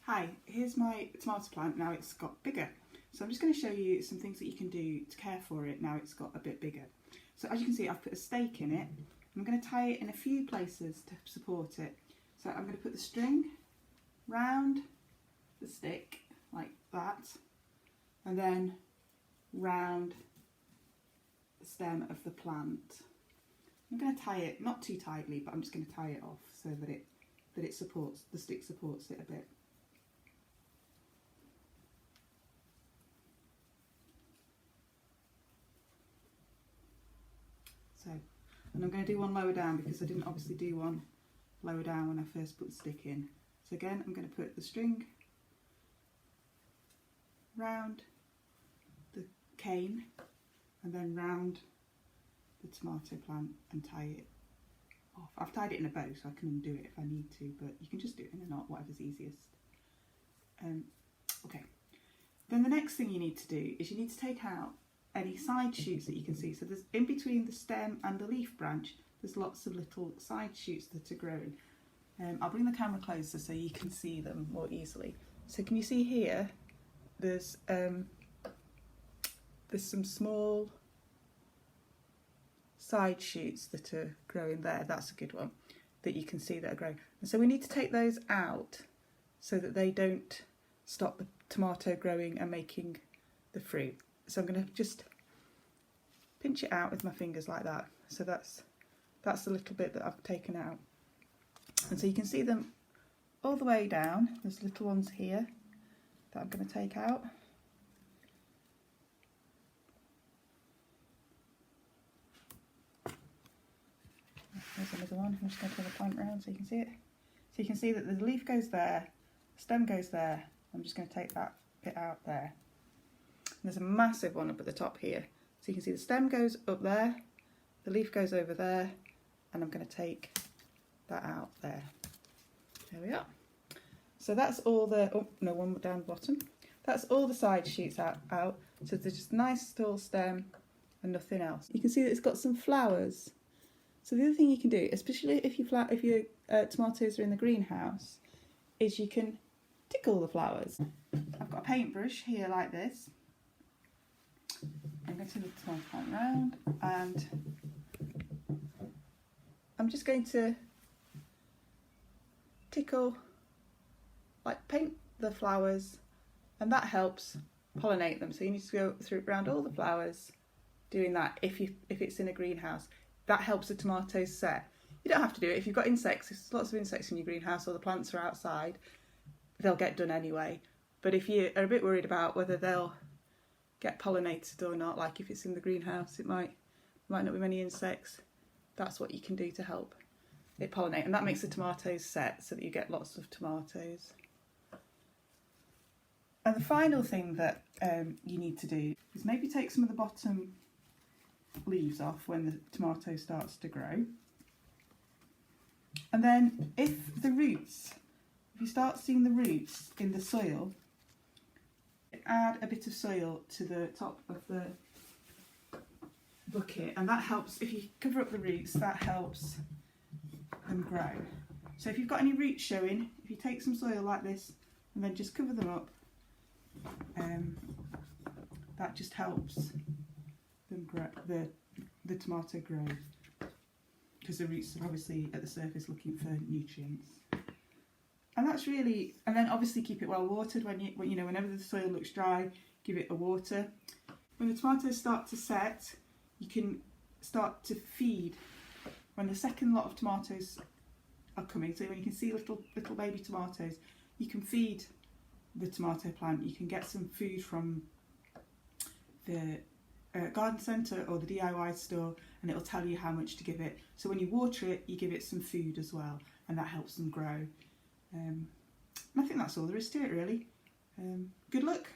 Hi, here's my tomato plant. Now it's got bigger. So I'm just going to show you some things that you can do to care for it now it's got a bit bigger. So as you can see, I've put a stake in it. I'm going to tie it in a few places to support it. So I'm going to put the string round the stick like that, and then round the stem of the plant. I'm going to tie it, not too tightly, but I'm just going to tie it off so that it supports, the stick supports it a bit. So, and I'm going to do one lower down because I didn't obviously do one lower down when I first put the stick in. So again, I'm going to put the string round the cane and then round the tomato plant and tie it off. I've tied it in a bow so I can undo it if I need to, but you can just do it in a knot, whatever's easiest. Okay, then the next thing you need to do is you need to take out any side shoots that you can see. So there's in between the stem and the leaf branch, there's lots of little side shoots that are growing. I'll bring the camera closer so you can see them more easily. So can you see here, there's some small side shoots that are growing there. That's a good one that you can see that are growing. And so we need to take those out so that they don't stop the tomato growing and making the fruit. So I'm going to just pinch it out with my fingers like that. So that's the little bit that I've taken out. And so you can see them all the way down. There's little ones here that I'm going to take out. There's another one. I'm just going to turn the plant around so you can see it. So you can see that the leaf goes there, the stem goes there. I'm just going to take that bit out there. There's a massive one up at the top here. So you can see the stem goes up there, the leaf goes over there, and I'm going to take that out there. There we are. So that's all the, oh no, one down the bottom. That's all the side shoots out. So there's just a nice tall stem and nothing else. You can see that it's got some flowers. So the other thing you can do, especially if your tomatoes are in the greenhouse, is you can tickle the flowers. I've got a paintbrush here like this. I'm going to turn the tomato plant round and I'm just going to tickle, like paint the flowers, and that helps pollinate them. So you need to go around all the flowers doing that if it's in a greenhouse. That helps the tomatoes set. You don't have to do it if you've got insects. If there's lots of insects in your greenhouse or the plants are outside, they'll get done anyway. But if you are a bit worried about whether they'll get pollinated or not, like if it's in the greenhouse, it might not be many insects, that's what you can do to help it pollinate, and that makes the tomatoes set so that you get lots of tomatoes. And the final thing that you need to do is maybe take some of the bottom leaves off when the tomato starts to grow, and then if you start seeing the roots in the soil, add a bit of soil to the top of the bucket, and that helps. If you cover up the roots, that helps them grow. So if you've got any roots showing, if you take some soil like this and then just cover them up, that just helps them grow, the tomato grow, because the roots are obviously at the surface looking for nutrients. And that's really, and then obviously keep it well watered whenever the soil looks dry, give it a water. When the tomatoes start to set, you can start to feed. When the second lot of tomatoes are coming, so when you can see little baby tomatoes, you can feed the tomato plant. You can get some food from the garden centre or the DIY store, and it'll tell you how much to give it. So when you water it, you give it some food as well, and that helps them grow. And I think that's all there is to it, really. Good luck.